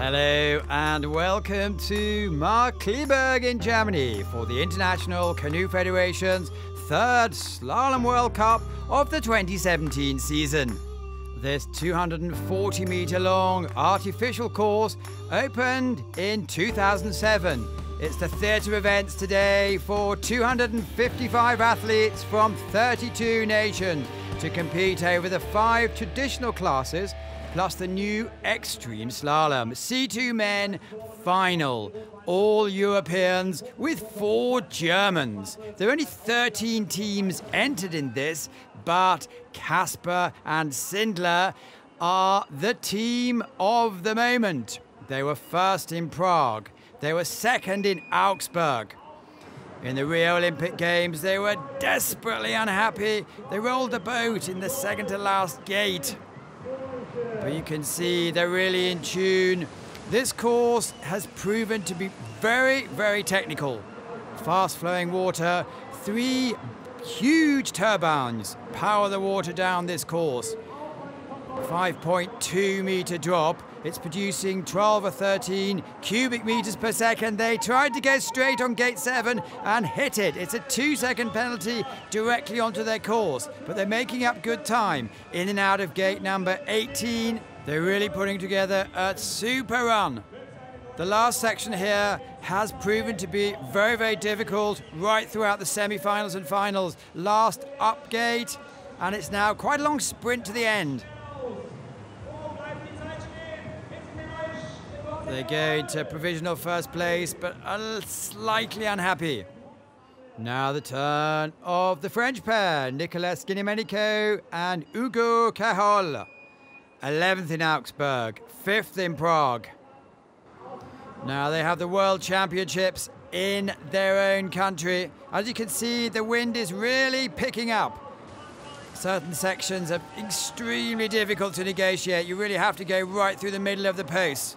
Hello and welcome to Markkleeberg in Germany for the International Canoe Federation's third Slalom World Cup of the 2017 season. This 240-meter long artificial course opened in 2007. It's the theatre of events today for 255 athletes from 32 nations to compete over the 5 traditional classes plus the new Extreme Slalom C2 Men final. All Europeans with 4 Germans. There are only 13 teams entered in this, but Kasper and Sindler are the team of the moment. They were first in Prague. They were second in Augsburg. In the Rio Olympic Games, they were desperately unhappy. They rolled the boat in the second to last gate. But you can see they're really in tune. This course has proven to be very, very technical. Fast-flowing water, 3 huge turbines power the water down this course. 5.2 meter drop. It's producing 12 or 13 cubic meters per second. They tried to go straight on gate 7 and hit it. It's a 2-second penalty directly onto their course, but they're making up good time in and out of gate number 18. They're really putting together a super run. The last section here has proven to be very, very difficult right throughout the semi-finals and finals. Last up gate, and it's now quite a long sprint to the end. They go into provisional first place, but are slightly unhappy. Now the turn of the French pair, Nicolas Guinemenico and Hugo Cahol. 11th in Augsburg, 5th in Prague. Now they have the World Championships in their own country. As you can see, the wind is really picking up. Certain sections are extremely difficult to negotiate. You really have to go right through the middle of the post.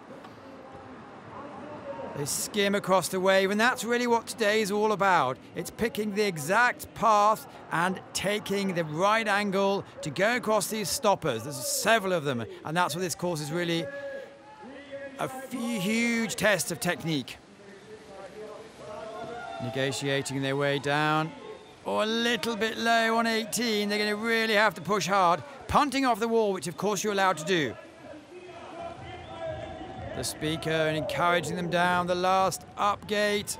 They skim across the wave, and that's really what today is all about. It's picking the exact path and taking the right angle to go across these stoppers. There's several of them, and that's what this course is really a huge test of technique. Negotiating their way down, or a little bit low on 18. They're going to really have to push hard, punting off the wall, which of course you're allowed to do. The speaker and encouraging them down the last up gate.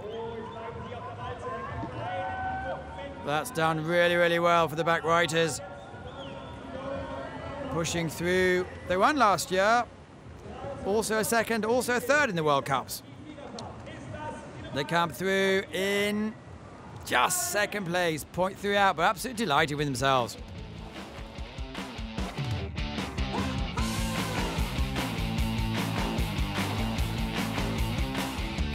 That's done really, really well for the back righters. Pushing through. They won last year. Also a second, also a third in the World Cups. They come through in just second place. 0.3 out, but absolutely delighted with themselves.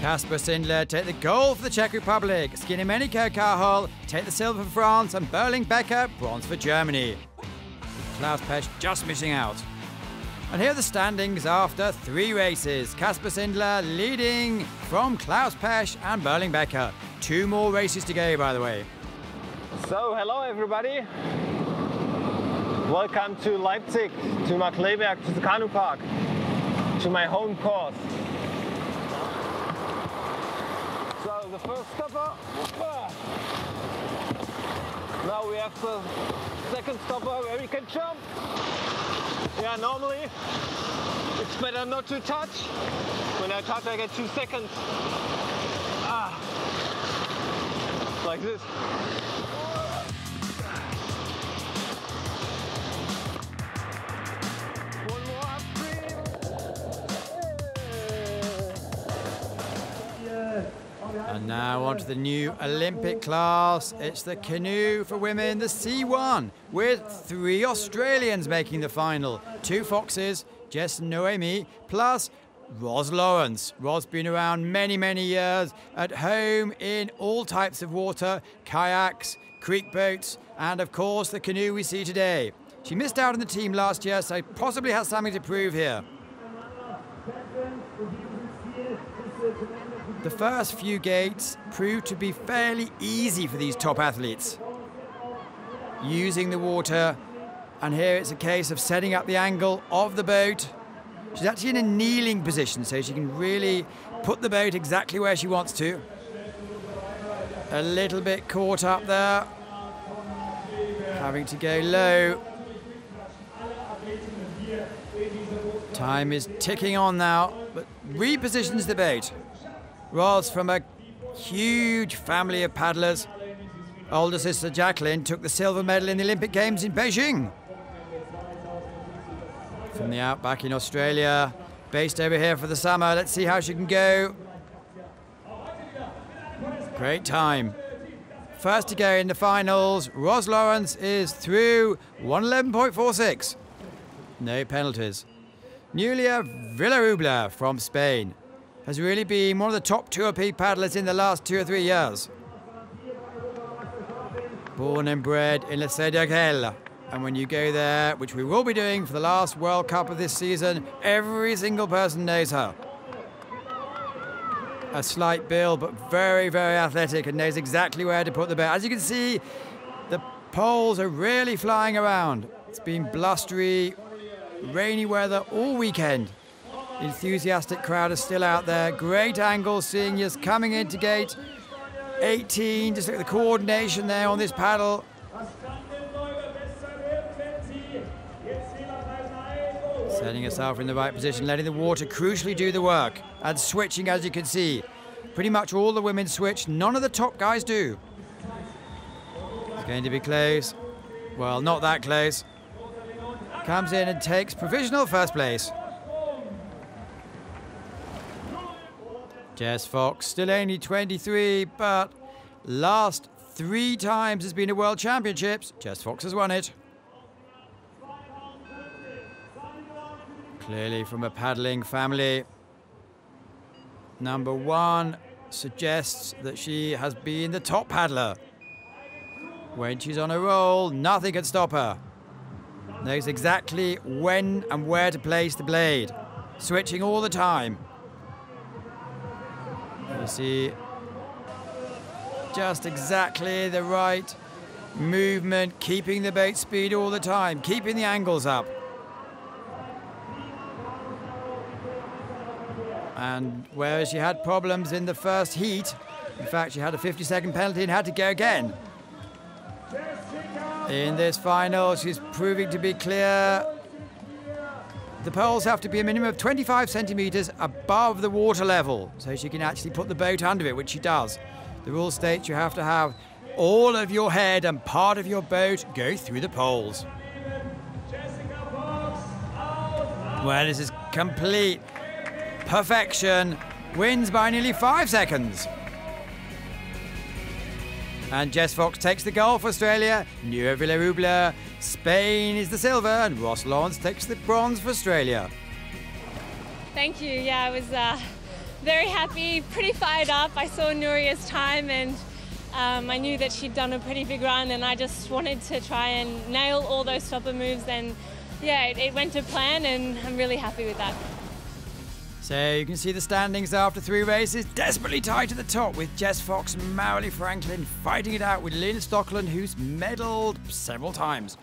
Kasper Sindler take the gold for the Czech Republic. Guinemenico Cahol take the silver for France, and Becker bronze for Germany. Klaus Pesch just missing out. And here are the standings after 3 races. Kasper Sindler leading from Klaus Pesch and Becker. 2 more races to go, by the way. So, hello everybody. Welcome to Leipzig, to Markkleeberg, to the Canoe Park, to my home course. So, the first stopper. Now we have the second stopper where we can jump. Yeah, normally it's better not to touch. When I touch, I get 2 seconds. Like this. One more upstream. And now on to the new Olympic class. It's the canoe for women, the C1, with 3 Australians making the final. 2 Foxes, Jess and Noemi, plus Ros Lawrence. Ros been around many, many years, at home in all types of water, kayaks, creek boats, and of course the canoe we see today. She missed out on the team last year, so possibly has something to prove here. The first few gates proved to be fairly easy for these top athletes. Using the water, and here it's a case of setting up the angle of the boat She's actually in a kneeling position, so she can really put the boat exactly where she wants to. A little bit caught up there. Having to go low. Time is ticking on now, but repositions the boat. Ross, from a huge family of paddlers. Older sister Jacqueline took the silver medal in the Olympic Games in Beijing. From the outback in Australia, based over here for the summer. Let's see how she can go. Great time. First to go in the finals, Ros Lawrence is through 1:11.46. No penalties. Nuria Villarubla from Spain has really been one of the top Tour peak paddlers in the last 2 or 3 years. Born and bred in Le Cédagel. And when you go there, which we will be doing for the last World Cup of this season, every single person knows her. A slight build, but very, very athletic and knows exactly where to put the boat. As you can see, the poles are really flying around. It's been blustery, rainy weather all weekend. Enthusiastic crowd is still out there. Great angles, seeing us coming into gate 18. Just look at the coordination there on this paddle. Setting herself in the right position, letting the water crucially do the work. And switching, as you can see. Pretty much all the women switch. None of the top guys do. It's going to be close. Well, not that close. Comes in and takes provisional first place. Jess Fox, still only 23, but last 3 times has been a World Championships. Jess Fox has won it. Clearly from a paddling family. Number 1 suggests that she has been the top paddler. When she's on a roll, nothing can stop her. Knows exactly when and where to place the blade. Switching all the time. You see just exactly the right movement, keeping the boat speed all the time, keeping the angles up. And whereas she had problems in the first heat, in fact, she had a 50-second penalty and had to go again. In this final, she's proving to be clear. The poles have to be a minimum of 25 centimetres above the water level, so she can actually put the boat under it, which she does. The rule states you have to have all of your head and part of your boat go through the poles. Well, this is complete perfection. Wins by nearly 5 seconds. And Jess Fox takes the gold for Australia. Nuria Villarubla, Spain is the silver, and Ros Lawrence takes the bronze for Australia. Thank you. Yeah, I was very happy, pretty fired up. I saw Nuria's time and I knew that she'd done a pretty big run, and I just wanted to try and nail all those stopper moves, and yeah, it went to plan, and I'm really happy with that. So you can see the standings after 3 races, desperately tied to the top with Jess Fox and Marilee Franklin fighting it out with Lynn Stockland, who's medalled several times.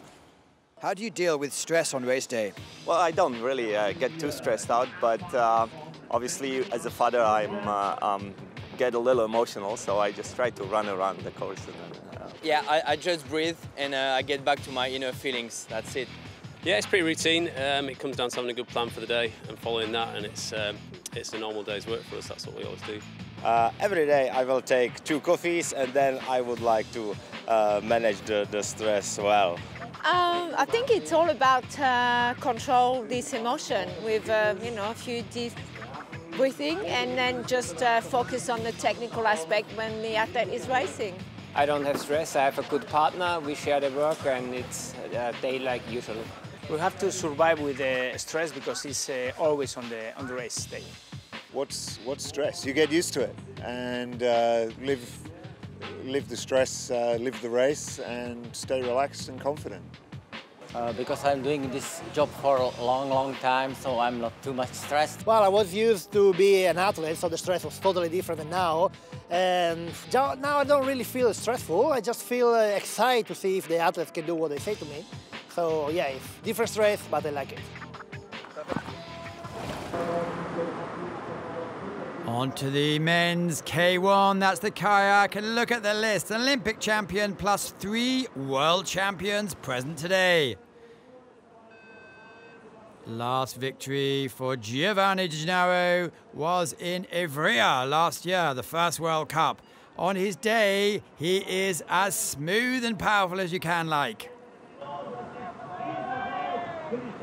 How do you deal with stress on race day? Well, I don't really get too stressed out, but obviously as a father I'm get a little emotional, so I just try to run around the course. And, Yeah, I just breathe and I get back to my inner feelings, that's it. Yeah, it's pretty routine. It comes down to having a good plan for the day and following that, and it's a normal day's work for us. That's what we always do. Every day I will take 2 coffees, and then I would like to manage the stress well. I think it's all about control this emotion with a few deep breathing, and then just focus on the technical aspect when the athlete is racing. I don't have stress. I have a good partner. We share the work, and it's a day like usual. We have to survive with the stress because it's always on the race day. What's stress? You get used to it and live the stress, live the race, and stay relaxed and confident. Because I'm doing this job for a long time, so I'm not too much stressed. Well, I was used to be an athlete, so the stress was totally different than now. And now I don't really feel stressful. I just feel excited to see if the athletes can do what they say to me. So yeah, it's different stress, but I like it. On to the men's K1, that's the kayak, and look at the list. An Olympic champion plus 3 world champions present today. Last victory for Giovanni Di Gennaro was in Ivrea last year, the first World Cup. On his day, he is as smooth and powerful as you can like.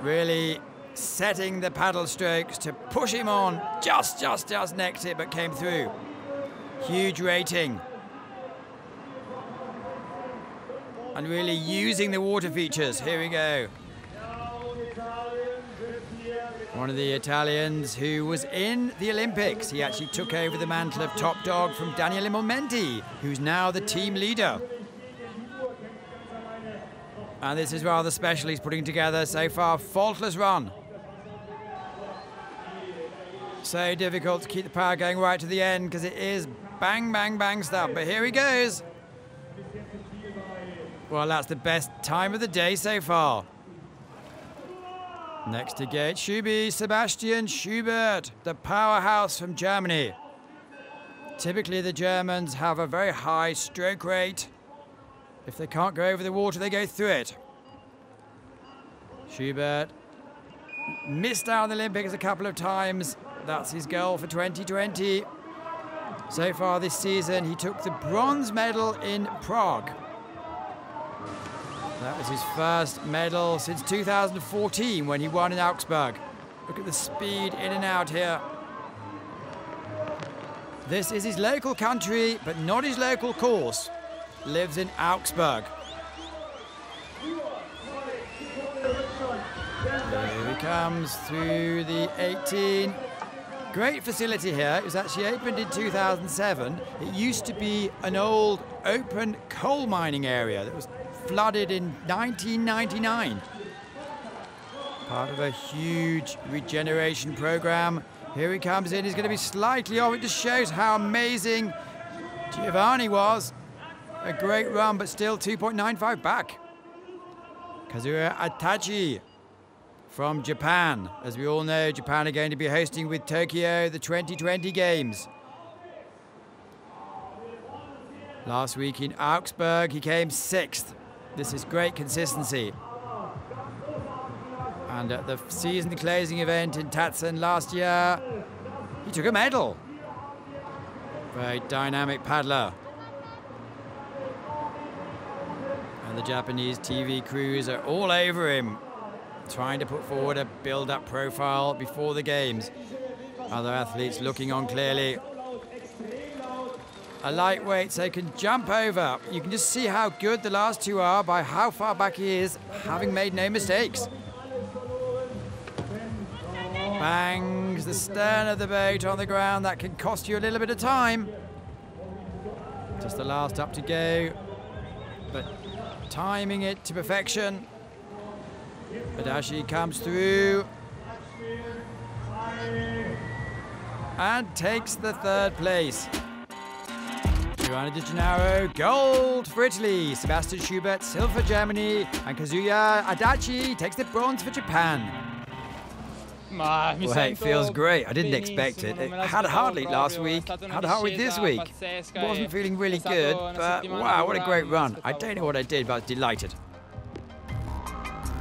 Really setting the paddle strokes to push him on. Just necked it, but came through. Huge rating. And really using the water features. Here we go. One of the Italians who was in the Olympics. He actually took over the mantle of top dog from Daniele Momenti, who's now the team leader. And this is rather special. He's putting together so far faultless run. So difficult to keep the power going right to the end because it is bang, bang, bang stuff. But here he goes. Well, that's the best time of the day so far. Next to gate Schubi, Sebastian Schubert, the powerhouse from Germany. Typically the Germans have a very high stroke rate. If they can't go over the water, they go through it. Schubert missed out on the Olympics a couple of times. That's his goal for 2020. So far this season, he took the bronze medal in Prague. That was his first medal since 2014 when he won in Augsburg. Look at the speed in and out here. This is his local country, but not his local course. Lives in Augsburg. Here he comes through the 18. Great facility here. It was actually opened in 2007. It used to be an old open coal mining area that was flooded in 1999. Part of a huge regeneration program. Here he comes in. He's going to be slightly off. It just shows how amazing Giovanni was. A great run, but still 2.95 back. Kazuya Atachi from Japan. As we all know, Japan are going to be hosting with Tokyo the 2020 Games. Last week in Augsburg, he came 6th. This is great consistency. And at the season closing event in Tatsan last year, he took a medal. Very dynamic paddler. And the Japanese TV crews are all over him, trying to put forward a build-up profile before the games. Other athletes looking on clearly. A lightweight, so he can jump over. You can just see how good the last two are by how far back he is, having made no mistakes. Bangs the stern of the boat on the ground. That can cost you a little bit of time. Just the last up to go, but timing it to perfection. Adachi comes through and takes the 3rd place. Giovanni Di Gennaro, gold for Italy. Sebastian Schubert, silver for Germany. And Kazuya Adachi takes the bronze for Japan. Well, hey, it feels great. I didn't expect it. It had a hard week last week, had a hard week this week. Wasn't feeling really good, but wow, what a great run. I don't know what I did, but I was delighted.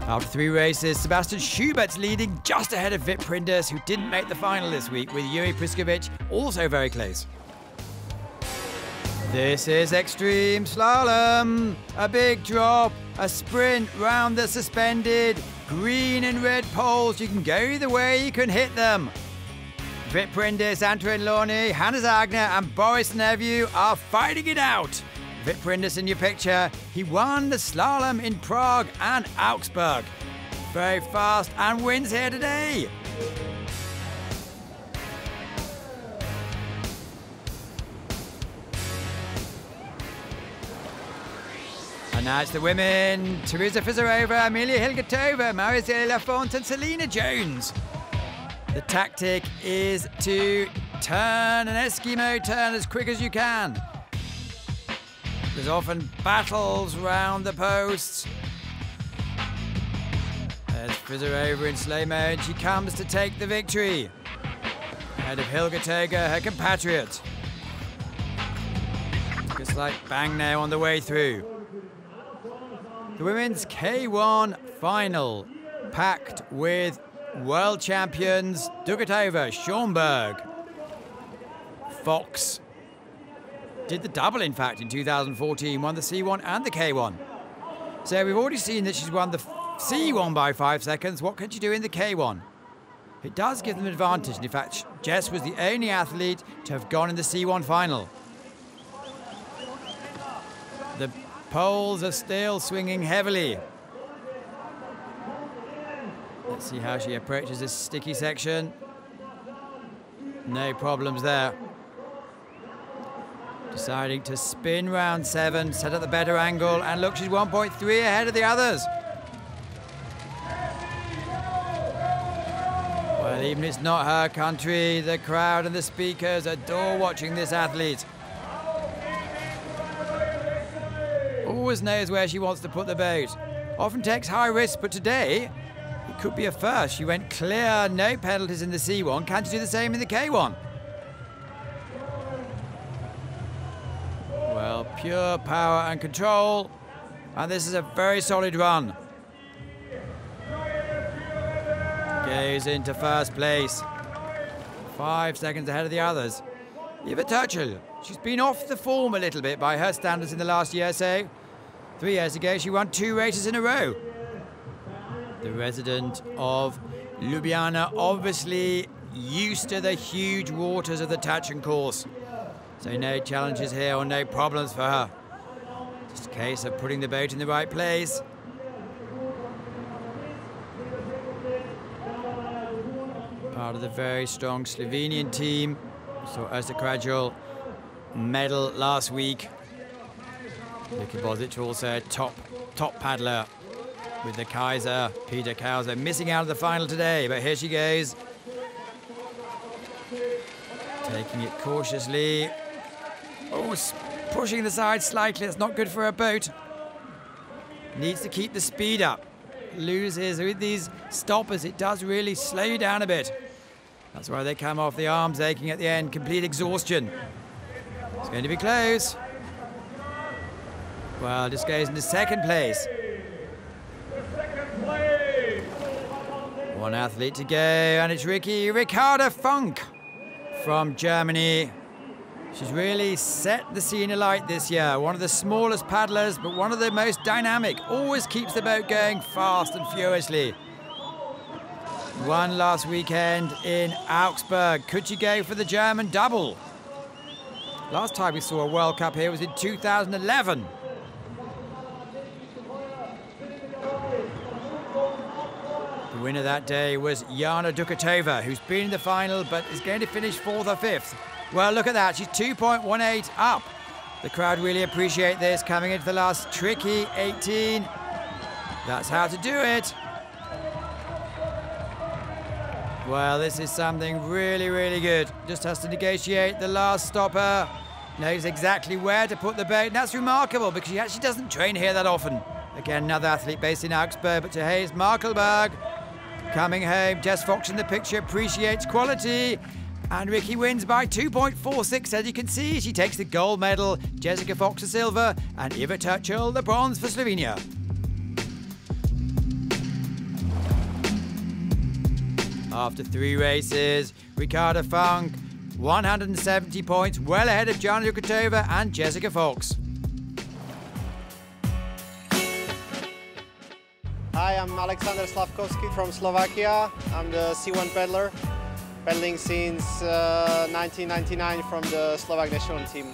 After 3 races, Sebastian Schubert's leading just ahead of Vip Prinders, who didn't make the final this week, with Yuri Priskovic also very close. This is extreme slalom. A big drop, a sprint round the suspended green and red poles. You can go either way, you can hit them. Vip Prinders, Antoine Lorny, Hannes Agner and Boris Neveu are fighting it out. Vip Prinders in your picture. He won the slalom in Prague and Augsburg. Very fast and wins here today. And now it's the women. Teresa Fizarova, Amelia Hilgertova, Marizela Lafont and Selena Jones. The tactic is to turn an Eskimo turn as quick as you can. There's often battles round the posts. There's Frizzer over in slow mode. She comes to take the victory. Ahead of Hilga Toga, her compatriot. Looks like bang now on the way through. The women's K1 final, packed with world champions Dukatova, Schomburg, Fox. Did the double, in fact, in 2014, won the C1 and the K1. So we've already seen that she's won the C1 by 5 seconds. What can she do in the K1? It does give them an advantage. And in fact, Jess was the only athlete to have gone in the C1 final. The poles are still swinging heavily. Let's see how she approaches this sticky section. No problems there. Deciding to spin round 7, set up the better angle, and look, she's 1.3 ahead of the others. Well, even if it's not her country, the crowd and the speakers adore watching this athlete. Always knows where she wants to put the boat. Often takes high risks, but today, it could be a first. She went clear, no penalties in the C1. Can she do the same in the K1? Well, pure power and control. And this is a very solid run. Goes into first place. 5 seconds ahead of the others. Eva Turchel, she's been off the form a little bit by her standards in the last year or so. 3 years ago, she won 2 races in a row. The resident of Ljubljana, obviously used to the huge waters of the Tatchan course. So no challenges here or no problems for her. Just a case of putting the boat in the right place. Part of the very strong Slovenian team. We saw Ersa Krajul medal last week. Luka Bozic also a top paddler with the Kaiser. Peter Kaiser missing out of the final today, but here she goes. Taking it cautiously. Oh, pushing the side slightly. It's not good for her boat. Needs to keep the speed up. Loses with these stoppers. It does really slow you down a bit. That's why they come off the arms aching at the end. Complete exhaustion. It's going to be close. Well, just goes into second place. One athlete to go, and it's Ricarda Funk from Germany. She's really set the scene alight this year. One of the smallest paddlers, but one of the most dynamic. Always keeps the boat going fast and furiously. Won last weekend in Augsburg. Could she go for the German double? Last time we saw a World Cup here was in 2011. The winner that day was Jana Dukatova, who's been in the final but is going to finish 4th or 5th. Well, look at that. She's 2.18 up. The crowd really appreciate this, coming into the last tricky 18. That's how to do it. Well, this is something really, really good. Just has to negotiate the last stopper. Knows exactly where to put the boat. And that's remarkable because she actually doesn't train here that often. Again, another athlete based in Augsburg, but to Hayes Markkleeberg. Coming home, Jess Fox in the picture, appreciates quality. And Ricky wins by 2.46. As you can see, she takes the gold medal, Jessica Fox the silver, and Eva Turchel the bronze for Slovenia. After 3 races, Ricarda Funk, 170 points, well ahead of Jana Dukatova and Jessica Fox. Hi, I'm Alexander Slavkovsky from Slovakia. I'm the C1 paddler, paddling since 1999 from the Slovak national team.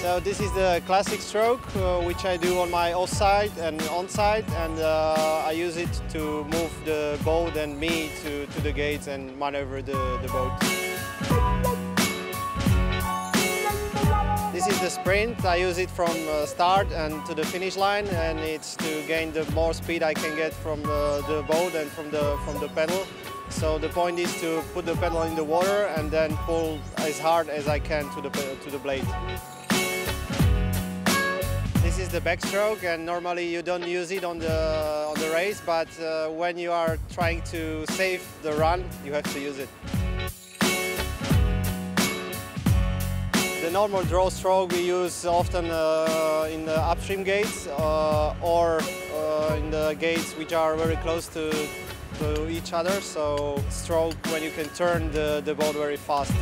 So this is the classic stroke, which I do on my off-side and on-side, and I use it to move the boat and me to the gates and maneuver the boat. This is the sprint. I use it from start and to the finish line, and it's to gain the more speed I can get from the boat and from the pedal. So the point is to put the pedal in the water and then pull as hard as I can to the blade. This is the backstroke, and normally you don't use it on the race, but when you are trying to save the run, you have to use it. The normal draw stroke we use often in the upstream gates or in the gates which are very close to each other, so stroke when you can turn the boat very fast.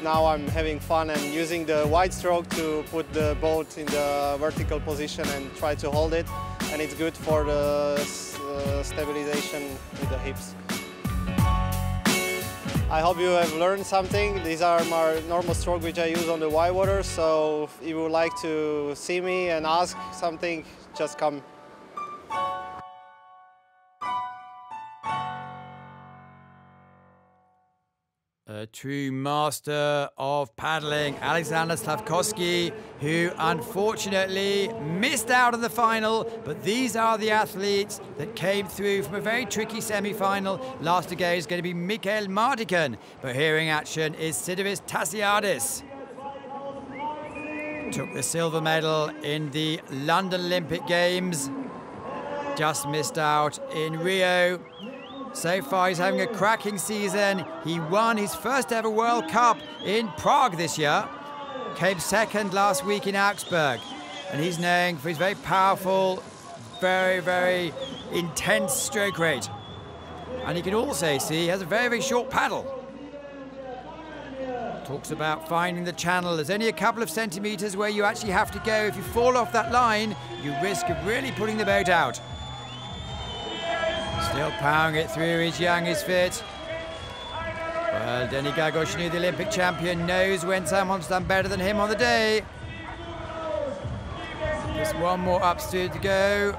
Now I'm having fun and using the wide stroke to put the boat in the vertical position and try to hold it, and it's good for the stabilization with the hips. I hope you have learned something. These are my normal stroke which I use on the wide water, so if you would like to see me and ask something, just come. A true master of paddling, Alexander Slavkovsky, who unfortunately missed out on the final, but these are the athletes that came through from a very tricky semi-final. Last to go is going to be Markkleeberg, but here in action is Sidiris Tassiadis. Took the silver medal in the London Olympic Games, just missed out in Rio. So far, he's having a cracking season. He won his first ever World Cup in Prague this year. Came second last week in Augsburg. And he's known for his very powerful, very, very intense stroke rate. And you can also see he has a very, very short paddle. Talks about finding the channel. There's only a couple of centimetres where you actually have to go. If you fall off that line, you risk of really putting the boat out. Still powering it through, he's young, he's fit. Well, Denis Gagoshnu, the Olympic champion, knows when someone's done better than him on the day. Just one more upstream to go.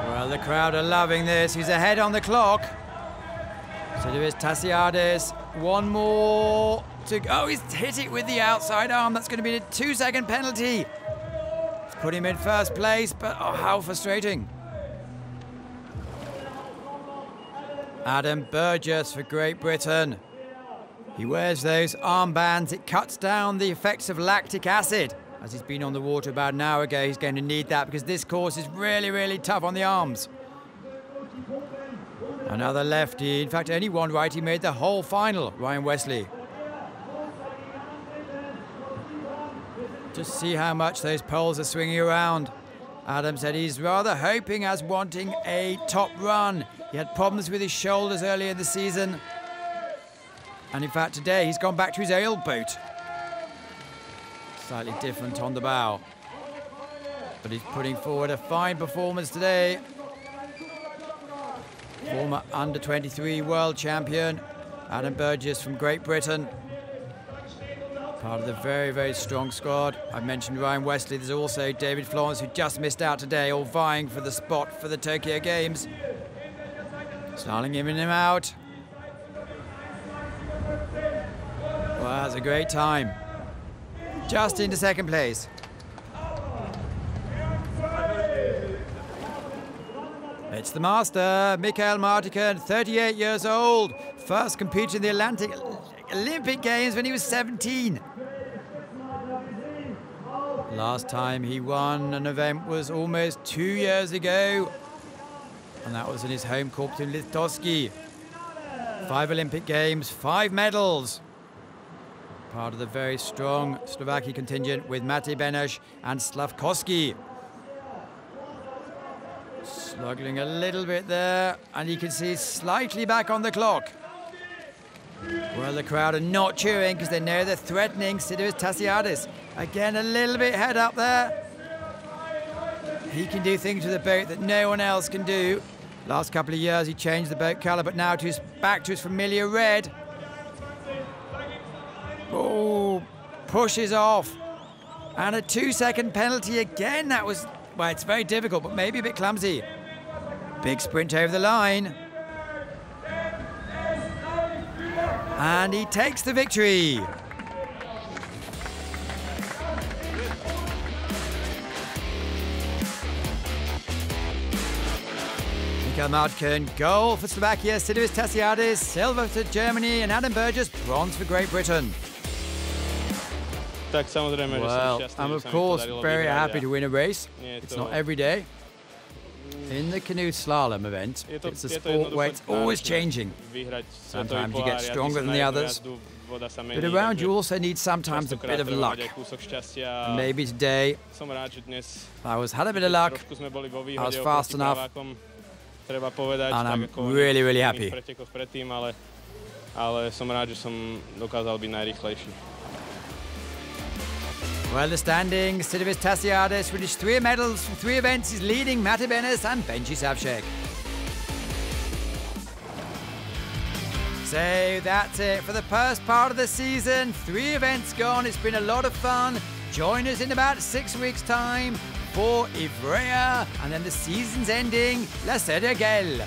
Well, the crowd are loving this. He's ahead on the clock. So there is Tassiadis. One more to go. Oh, he's hit it with the outside arm. That's going to be a 2-second penalty. It's put him in first place, but oh, how frustrating. Adam Burgess for Great Britain. He wears those armbands. It cuts down the effects of lactic acid. As he's been on the water about an hour ago, he's going to need that because this course is really, really tough on the arms. Another lefty. In fact, only one righty made the whole final, Ryan Wesley. Just see how much those poles are swinging around. Adam said he's rather hoping as wanting a top run. He had problems with his shoulders earlier in the season. And in fact, today he's gone back to his old boat. Slightly different on the bow. But he's putting forward a fine performance today. Former under-23 world champion, Adam Burgess from Great Britain. Part of the very, very strong squad. I mentioned Ryan Wesley. There's also David Florence, who just missed out today, all vying for the spot for the Tokyo Games. Snarling him in and out. Well, that's a great time. Just into second place. It's the master, Mikael Markkleeberg, 38 years old. First competed in the Olympic Games when he was 17. Last time he won an event was almost 2 years ago. And that was in his home court in Litovsky. 5 Olympic Games, 5 medals. Part of the very strong Slovakian contingent with Matej Beneš and Slavkovsky. Struggling a little bit there, and you can see slightly back on the clock. Well, the crowd are not cheering because they know they're threatening Sidiris Tassiadis. Again, a little bit head up there. He can do things with the boat that no one else can do. Last couple of years he changed the boat colour, but now back to his familiar red. Oh, pushes off. And a 2-second penalty again. That was, well, it's very difficult, but maybe a bit clumsy. Big sprint over the line. And he takes the victory. Mikael Markkleeberg, gold for Slovakia, Sidiris Tassiadis, silver for Germany, and Adam Burgess, bronze for Great Britain. Well, I'm of course very happy to win a race. It's not every day. In the canoe slalom event, it's a sport where it's always changing. Sometimes you get stronger than the others, but around you also need sometimes a bit of luck. And maybe today, I had a bit of luck, I was fast enough, and I'm really, really happy. Well, the standings, Sidivis Tassiadis, with his 3 medals from 3 events, is leading Mate Benes and Benji Savcek. So that's it for the first part of the season. 3 events gone, it's been a lot of fun. Join us in about 6 weeks' time for Ivrea, and then the season's ending, La Sede Gel.